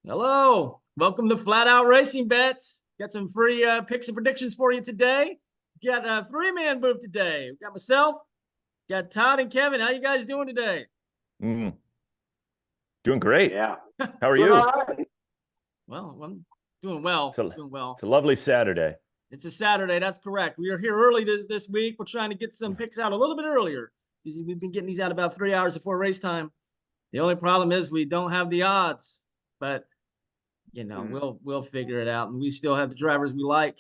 Hello, welcome to Flatout Racing Bets. Got some free picks and predictions for you today. Got a three-man booth today. We got myself, got Todd and Kevin. How you guys doing today? Doing great. Yeah. How are you? Right. Well, I'm doing well. It's a lovely Saturday. It's a Saturday. That's correct. We are here early this week. We're trying to get some picks out a little bit earlier. We've been getting these out about 3 hours before race time. The only problem is we don't have the odds, but we'll figure it out, and we still have the drivers we like.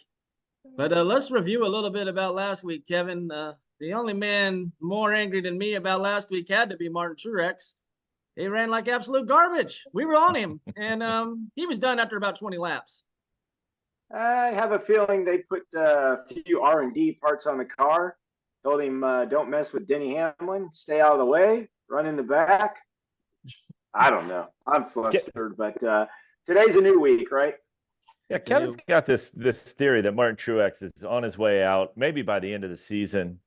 But let's review a little bit about last week, Kevin. The only man more angry than me about last week had to be Martin Truex. He ran like absolute garbage. We were on him, and he was done after about 20 laps. I have a feeling they put a few R&D parts on the car. Told him, don't mess with Denny Hamlin. Stay out of the way. Run in the back. I don't know. I'm flustered, but today's a new week, right? Yeah, Kevin's got this theory that Martin Truex is on his way out, maybe by the end of the season,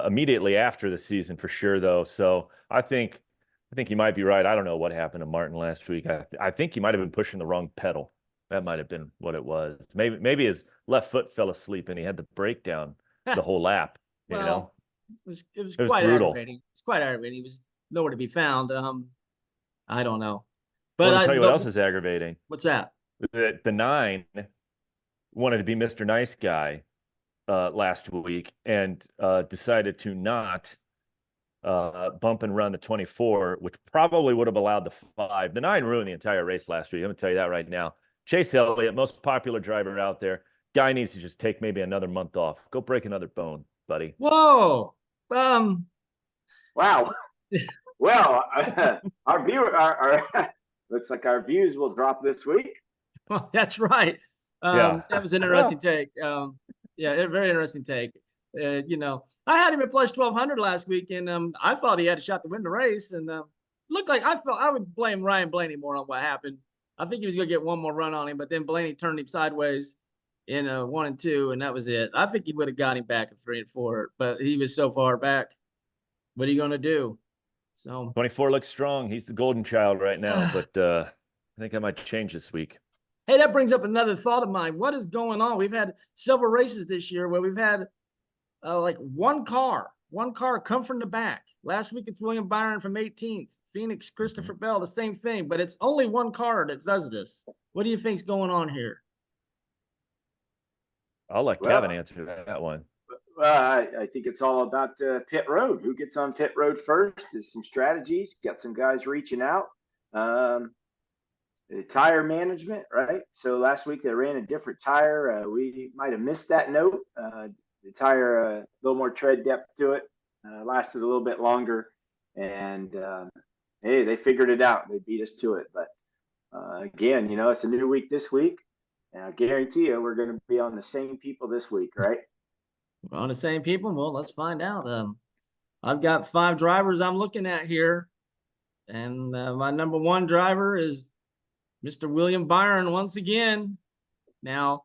immediately after the season for sure, though. So I think he might be right. I don't know what happened to Martin last week. I think he might have been pushing the wrong pedal. That might have been what it was. Maybe his left foot fell asleep and he had the breakdown the whole lap. You know, it was quite brutal. aggravating. It's quite aggravating. He was nowhere to be found. I don't know. But I'll tell you what else is aggravating. What's that? The 9 wanted to be Mr. Nice Guy last week and decided to not bump and run the 24, which probably would have allowed the 5. The 9 ruined the entire race last week. I'm going to tell you that right now. Chase Elliott, most popular driver out there. Guy needs to just take maybe another month off. Go break another bone, buddy. Whoa. Wow. Well, our looks like our views will drop this week. Well, that's right. That was an interesting take. A very interesting take. I had him at plus 1,200 last week, and I thought he had a shot to win the race. And looked like I would blame Ryan Blaney more on what happened. I think he was going to get one more run on him, but then Blaney turned him sideways in 1 and 2, and that was it. I think he would have got him back at 3 and 4, but he was so far back. What are you going to do? So 24 looks strong. He's the golden child right now, but I think that might change this week. Hey, that brings up another thought of mine. What is going on? We've had several races this year where we've had like one car come from the back. Last week it's William Byron from 18th. Phoenix, Christopher Bell, the same thing, but it's only one car that does this. What do you think's going on here? I'll let Kevin answer that one. I think it's all about pit road. Who gets on pit road first? There's some strategies. Got some guys reaching out. The tire management, right? So last week they ran a different tire. We might have missed that note. The tire, a little more tread depth to it, lasted a little bit longer. And, hey, they figured it out. They beat us to it. But, again, it's a new week this week. And I guarantee you we're going to be on the same people this week, right? We're on the same people? Well, let's find out. I've got 5 drivers I'm looking at here. And my number 1 driver is Mr. William Byron once again. Now,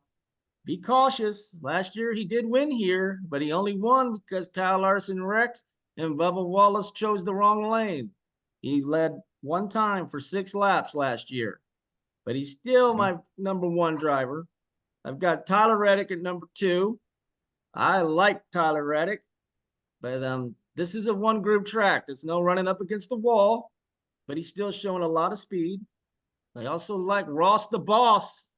be cautious. Last year he did win here, but he only won because Kyle Larson wrecked and Bubba Wallace chose the wrong lane. He led one time for 6 laps last year, but he's still my number 1 driver. I've got Tyler Reddick at number 2. I like Tyler Reddick, but this is a one-group track. There's no running up against the wall, but he's still showing a lot of speed. I also like Ross the Boss,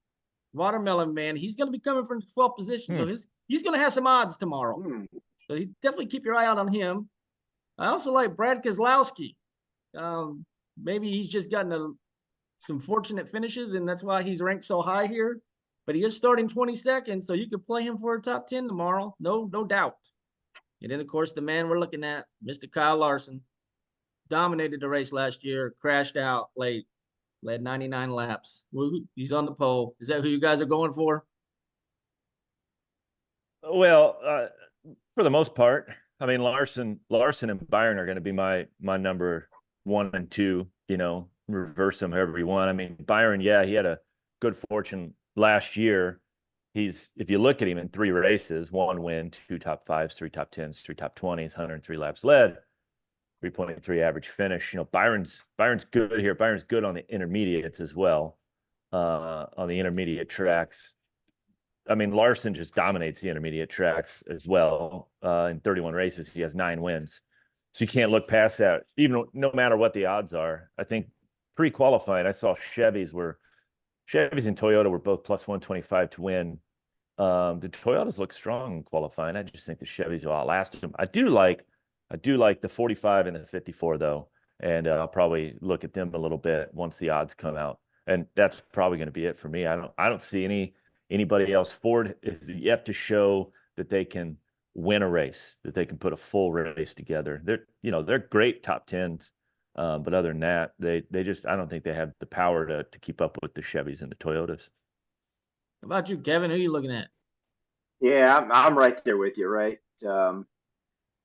Watermelon Man. He's going to be coming from 12th position, so he's going to have some odds tomorrow. So you definitely keep your eye out on him. I also like Brad Keselowski. Maybe he's just gotten some fortunate finishes, and that's why he's ranked so high here. But he is starting 22nd, so you could play him for a top 10 tomorrow, no doubt. And then, of course, the man we're looking at, Mr. Kyle Larson, dominated the race last year, crashed out late, led 99 laps. He's on the pole. Is that who you guys are going for? Well, for the most part, I mean, Larson and Byron are going to be my number 1 and 2. Reverse them however you want. I mean, Byron, he had a good fortune last year. If you look at him in 3 races, 1 win, 2 top 5s, 3 top 10s, 3 top 20s, 103 laps led, 3.3 average finish. Byron's good here. Byron's good on the intermediates as well. on the intermediate tracks. I mean, Larson just dominates the intermediate tracks as well. In 31 races, he has 9 wins. So you can't look past that, even no matter what the odds are. I think pre-qualifying, I saw Chevys and Toyota were both plus 125 to win. The Toyotas look strong in qualifying. I just think the Chevys will outlast them. I do like the 45 and the 54 though, and I'll probably look at them a little bit once the odds come out. And that's probably going to be it for me. I don't see anybody else. Ford is yet to show that they can win a race, that they can put a full race together. They're great top 10s. But other than that, they just, I don't think they have the power to keep up with the Chevys and the Toyotas. How about you, Kevin? Who are you looking at? Yeah, I'm right there with you, right?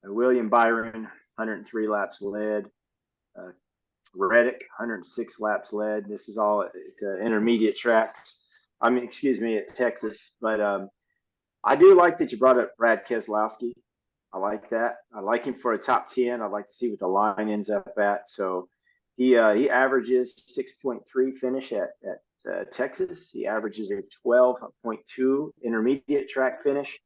William Byron, 103 laps led. Reddick, 106 laps led. This is all at intermediate tracks. At Texas. But I do like that you brought up Brad Keselowski. I like that. I like him for a top 10. I'd like to see what the line ends up at. So he averages 6.3 finish at Texas. He averages a 12.2 intermediate track finish.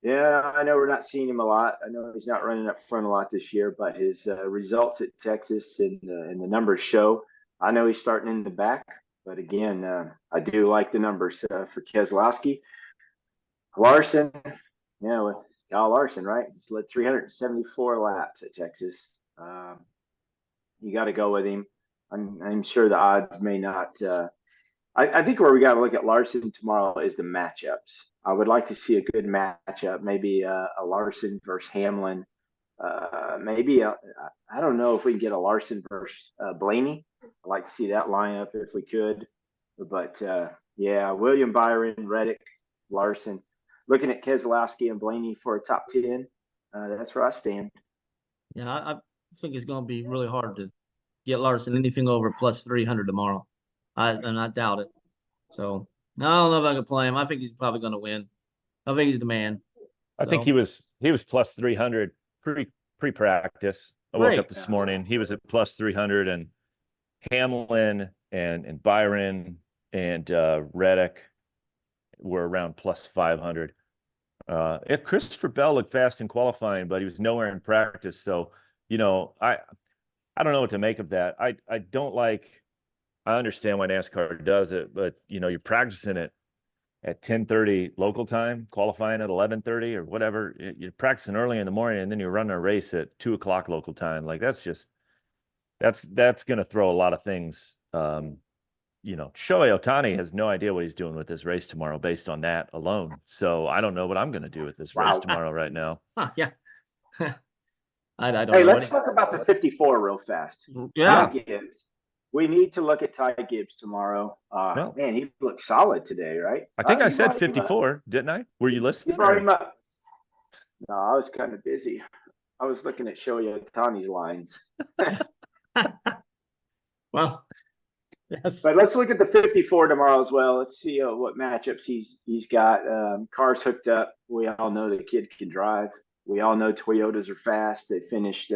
Yeah, I know we're not seeing him a lot. I know he's not running up front a lot this year, but his results at Texas and the numbers show. I know he's starting in the back, but again, I do like the numbers for Keselowski. Larson, Kyle Larson, right? He's led 374 laps at Texas. You got to go with him. I'm sure the odds may not. I think where we got to look at Larson tomorrow is the matchups. I would like to see a good matchup, maybe a Larson versus Hamlin. I don't know if we can get a Larson versus Blaney. I'd like to see that lineup if we could. But William Byron, Reddick, Larson. Looking at Keselowski and Blaney for a top 10, that's where I stand. Yeah, I think it's going to be really hard to get Larson anything over plus 300 tomorrow. I doubt it. So I don't know if I can play him. I think he's probably going to win. I think he's the man. I think he was plus 300 pre-practice. I woke up this morning. He was at plus 300, and Hamlin and Byron and Reddick were around plus 500. Christopher Bell looked fast in qualifying, but he was nowhere in practice. So, I don't know what to make of that. I understand why NASCAR does it, but you're practicing it at 10:30 local time, qualifying at 11:30 or whatever. You're practicing early in the morning, and then you're running a race at 2:00 local time. Like that's going to throw a lot of things. Shohei Ohtani has no idea what he's doing with this race tomorrow based on that alone. So I don't know what I'm going to do with this race tomorrow right now. Yeah. I don't know. Hey, let's talk about the 54 real fast. Yeah. Ty Gibbs. We need to look at Ty Gibbs tomorrow. Man, he looked solid today, right? I think I said 54, didn't I? Were you listening? You brought him up. No, I was kind of busy. I was looking at Shohei Ohtani's lines. Well, yes. But let's look at the 54 tomorrow as well. Let's see what matchups he's got. Cars hooked up. We all know the kid can drive. We all know Toyotas are fast. They finished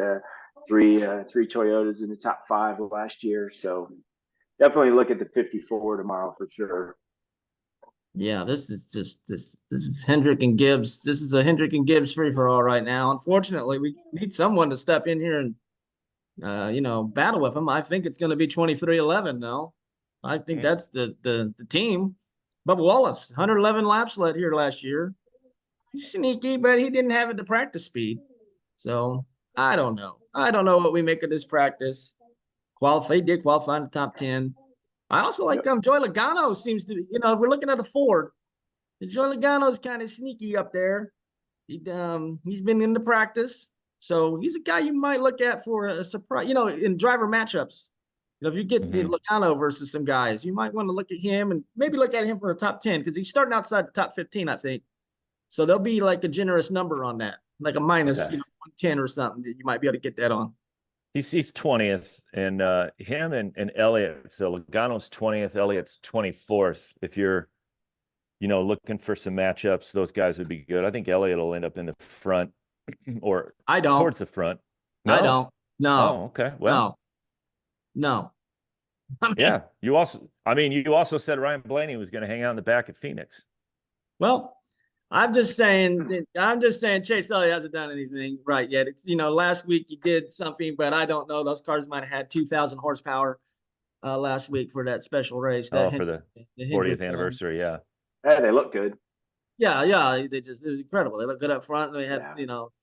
three Toyotas in the top 5 last year. So definitely look at the 54 tomorrow for sure. Yeah, this is Hendrick and Gibbs. This is a Hendrick and Gibbs free for all right now. Unfortunately, we need someone to step in here and battle with them. I think it's going to be 23-11 though. I think that's the team. Bubba Wallace, 111 laps led here last year. He's sneaky, but he didn't have it to practice speed. So I don't know. I don't know what we make of this practice. He did qualify in the top 10. I also like Joey Logano seems to, if we're looking at a Ford, Joey Logano's kind of sneaky up there. He's been in the practice. So he's a guy you might look at for a surprise, in driver matchups. If you get Logano versus some guys, you might want to look at him and maybe look at him for a top 10 because he's starting outside the top 15, I think. So there'll be like a generous number on that, like a minus 110 or something that you might be able to get that on. He's 20th, and him and Elliott. So Logano's 20th, Elliott's 24th. If you're, looking for some matchups, those guys would be good. I think Elliott will end up in the front or I don't towards the front. No? I don't. No. Oh, okay. Well, no. I mean, Yeah. You also said Ryan Blaney was going to hang out in the back at Phoenix. well, I'm just saying Chase Elliott hasn't done anything right yet. It's, last week he did something, but I don't know. Those cars might have had 2,000 horsepower last week for that special race. For the 40th Hendrick, anniversary. Yeah. Yeah, they look good. Yeah, it was incredible. They look good up front. They had,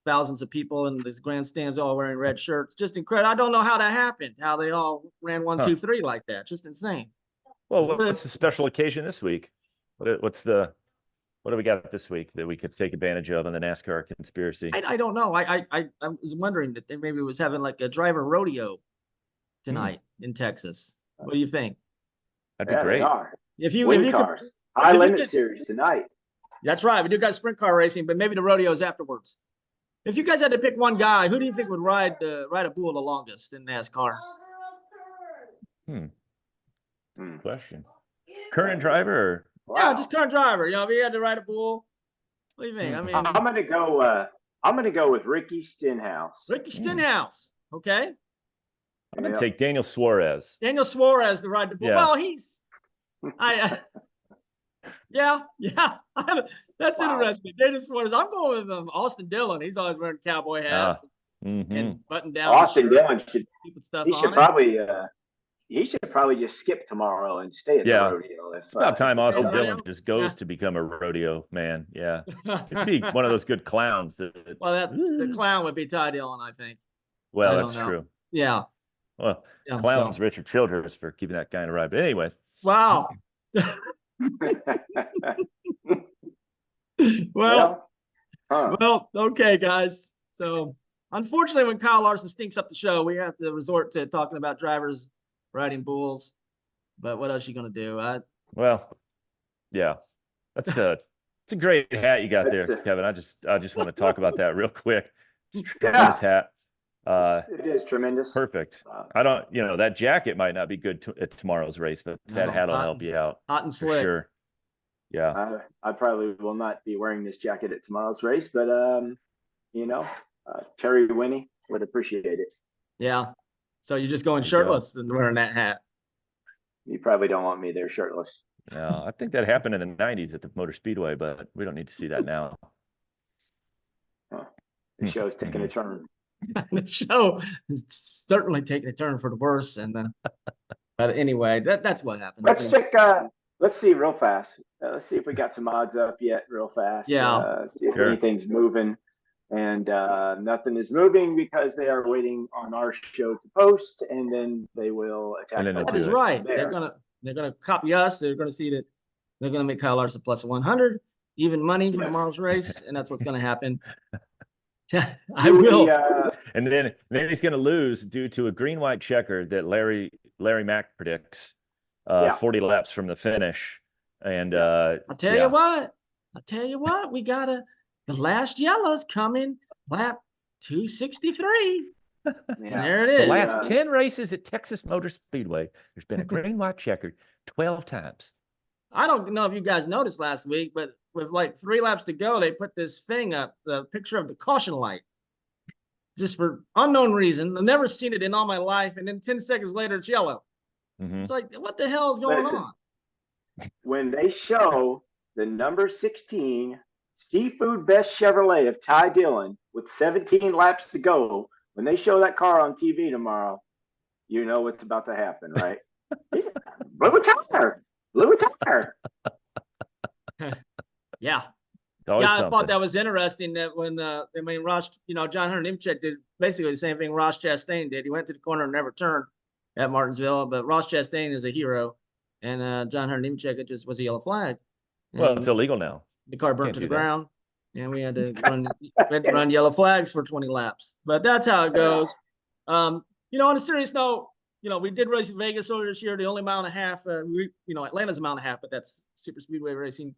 thousands of people in these grandstands all wearing red shirts. Just incredible. I don't know how that happened, how they all ran 1, 2, 3 like that. Just insane. Well, what's the special occasion this week? What do we got this week that we could take advantage of in the NASCAR conspiracy? I don't know. I was wondering that they maybe was having like a driver rodeo tonight in Texas. What do you think? That'd be great. They are. If you cars. could, High limit series tonight. That's right. We do got sprint car racing, but maybe the rodeos afterwards. If you guys had to pick one guy, who do you think would ride a bull the longest in NASCAR? Question. Current driver? Or? Wow. Yeah, just current driver. If he had to ride a bull, what do you think? I mean, I'm gonna go with Ricky Stenhouse. Ricky Stenhouse. Okay. I'm gonna take Daniel Suarez. Daniel Suarez to ride the bull. Yeah. Well, he's yeah. That's interesting. Daniel Suarez. I'm going with Austin Dillon. He's always wearing cowboy hats and button down. Austin Dillon should probably just skip tomorrow and stay at the rodeo. It's about time Austin Dillon just goes to become a rodeo man. Yeah. It'd be one of those good clowns. The clown would be Ty Dillon, I think. Well, that's true. Yeah. Well, clown's Richard Childress for keeping that guy in a ride. But anyway. Wow. Well, okay, guys. So, unfortunately, when Kyle Larson stinks up the show, we have to resort to talking about drivers riding bulls. But what else are you going to do? It's a great hat you got there, Kevin. I just want to talk about that real quick. It's a tremendous hat. It is tremendous. Perfect. I don't, that jacket might not be good at tomorrow's race, but that hat will help you out. Hot and slick. Sure. Yeah. I probably will not be wearing this jacket at tomorrow's race, but Terry Winnie would appreciate it. Yeah. So you're just going shirtless and wearing that hat. You probably don't want me there shirtless. No, I think that happened in the 90s at the Motor Speedway, but we don't need to see that now. The show's taking a turn. The show is certainly taking a turn for the worse. But anyway, that's what happens. Let's check. Let's see real fast. Let's see if we got some odds up yet real fast. Yeah. See if anything's moving. And nothing is moving because they are waiting on our show to post, and then they will attack. That is right. They're gonna copy us. They're gonna see that they're gonna make Kyle Larson plus 100, even money for tomorrow's race, and that's what's gonna happen. Yeah, I will. And then he's going to lose due to a green-white checker that Larry Mack predicts 40 laps from the finish. And I'll tell you what, we got the last yellow's coming lap 263. And there it is. The last 10 races at Texas Motor Speedway, there's been a green-white checkered 12 times. I don't know if you guys noticed last week, but with like 3 laps to go, they put this thing up, the picture of the caution light, just for unknown reason. I've never seen it in all my life. And then 10 seconds later, it's yellow. It's like, what the hell is going on? When they show the number 16 Seafood Best Chevrolet of Ty Dillon with 17 laps to go, when they show that car on TV tomorrow, you know what's about to happen, right? Blue tire. Yeah. I thought that was interesting that when Ross, John Hunter Nemechek did basically the same thing Ross Chastain did. He went to the corner and never turned at Martinsville, but Ross Chastain is a hero, and John Hunter Nemechek, it just was a yellow flag. And it's illegal now. The car burnt to the ground, and we had to run yellow flags for 20 laps. But that's how it goes. On a serious note, we did race in Vegas earlier this year. The only mile and a half, Atlanta's a mile and a half, but that's super speedway racing.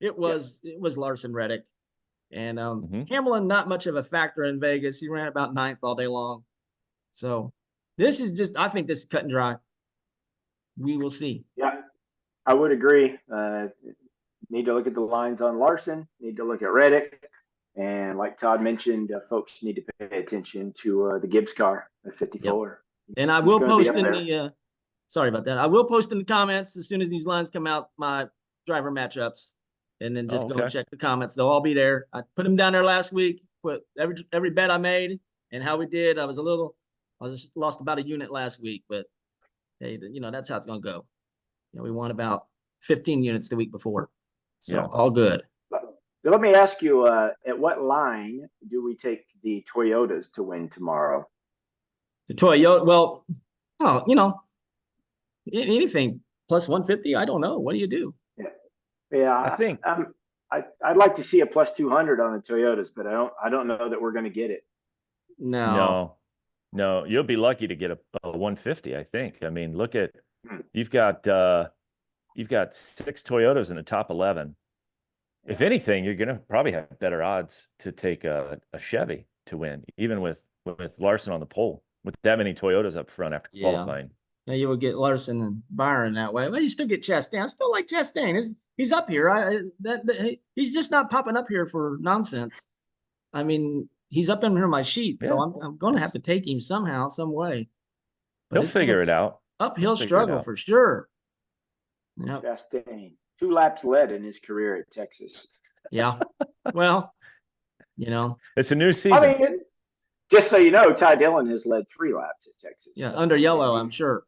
It was Larson Reddick, and Hamlin not much of a factor in Vegas. He ran about 9th all day long. So I think this is cut and dry. We will see. Yeah, I would agree. Need to look at the lines on Larson. Need to look at Reddick, and like Todd mentioned, folks need to pay attention to the Gibbs car at 54. Yep. And I will post in the Sorry about that. I will post in the comments as soon as these lines come out, my driver matchups, and then just go and okay. check the comments. They'll all be there. I put them down there last week. Put every bet I made and how we did. I just lost about a unit last week, but hey, that's how it's gonna go. We won about 15 units the week before, so Yeah. all good. Let me ask you, at what line do we take the Toyotas to win tomorrow? The Toyota, well, anything plus 150. I don't know. What do you do? Yeah, I think I'd like to see a plus 200 on the Toyotas, but I don't know that we're going to get it. No. You'll be lucky to get a 150. I think. I mean, look at you've got 6 Toyotas in the top 11. Yeah. If anything, you're going to probably have better odds to take a Chevy to win, even with Larson on the pole, with that many Toyotas up front after qualifying. Yeah, you will get Larson and Byron that way. Well, you still get Chastain. I still like Chastain. He's up here. He's just not popping up here for nonsense. I mean, he's up in here on my sheet, so I'm going to have to take him somehow, some way. But he'll figure it out. Uphill struggle for sure. Yep. Chastain, 2 laps led in his career at Texas. Yeah. Well, it's a new season. I mean, just so you know, Ty Dillon has led 3 laps at Texas. Yeah, under yellow, I'm sure.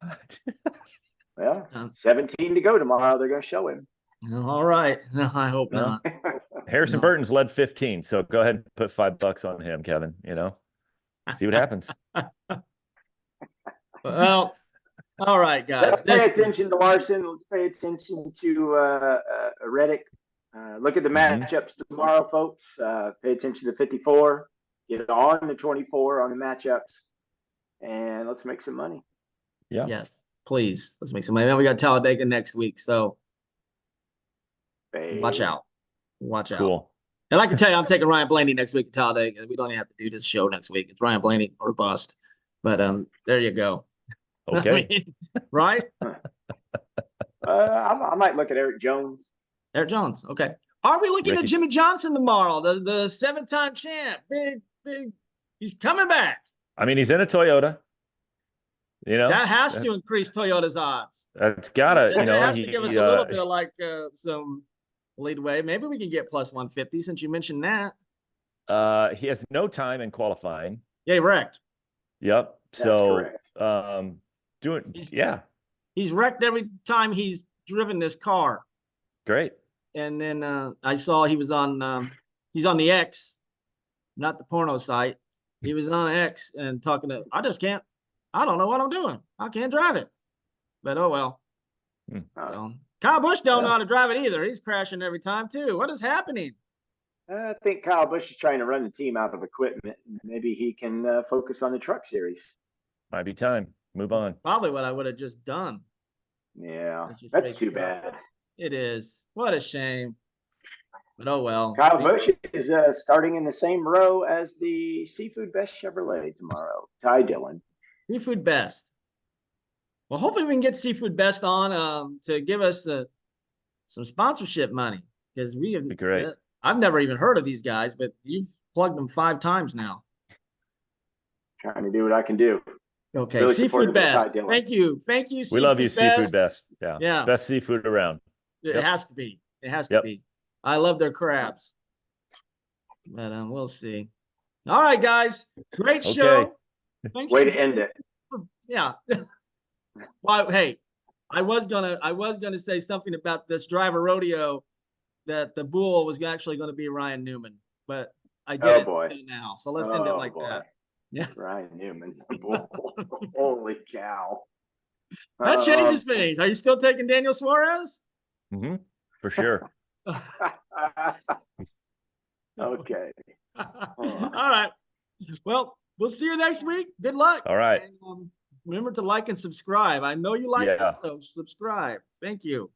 Well, 17 to go tomorrow. They're going to show him. All right. No, I hope not. Harrison Burton's led 15, so go ahead and put $5 on him, Kevin. See what happens. Well, all right, guys. Let's pay attention to Larson. Let's pay attention to Reddick. Look at the matchups tomorrow, folks. Pay attention to 54. Get on the 24 on the matchups, and let's make some money. Yeah. Yes, please. Let's make some money. Then we got Talladega next week, so watch out. Watch out. Cool. And I can tell you, I'm taking Ryan Blaney next week at Talladega. We don't even have to do this show next week. It's Ryan Blaney or bust. But there you go. Okay. Right? I might look at Eric Jones. Eric Jones. Okay. Are we looking at Jimmy Johnson tomorrow? The 7-time champ. Big. He's coming back. I mean, he's in a Toyota. That has to increase Toyota's odds. That's gotta. That has to give us a little bit of like some leadway. Maybe we can get plus 150 since you mentioned that. He has no time in qualifying. Yeah, he wrecked. Yep. That's so correct. He's wrecked every time he's driven this car. Great. And then I saw he's on the X, not the porno site. He was on X and talking to, I don't know what I'm doing. I can't drive it. But oh well. So, Kyle Busch don't know how to drive it either. He's crashing every time too. What is happening? I think Kyle Busch is trying to run the team out of equipment. Maybe he can focus on the truck series. Might be time. Move on. Probably what I would have just done. Yeah, that's too bad. It is. What a shame. But oh well. Kyle Busch is starting in the same row as the Seafood Best Chevrolet tomorrow. Ty Dillon. Seafood Best. Well, hopefully we can get Seafood Best on to give us some sponsorship money because we have. Be great. I've never even heard of these guys, but you've plugged them 5 times now. Trying to do what I can do. Okay, really Seafood Best. Thank you. We love you, Seafood Best. Yeah. Best seafood around. It has to be. It has to be. I love their crabs. But we'll see. All right, guys. Great show. Way to end it. Yeah. Well, hey, I was gonna say something about this driver rodeo that the bull was actually going to be Ryan Newman, but I did it now. So let's end it like that. Yeah. Ryan Newman. Holy cow. That changes things. Are you still taking Daniel Suarez? Mm-hmm. For sure. Okay. All right. Well, we'll see you next week. Good luck. All right. And, remember to like and subscribe. I know you like it, so subscribe. Thank you.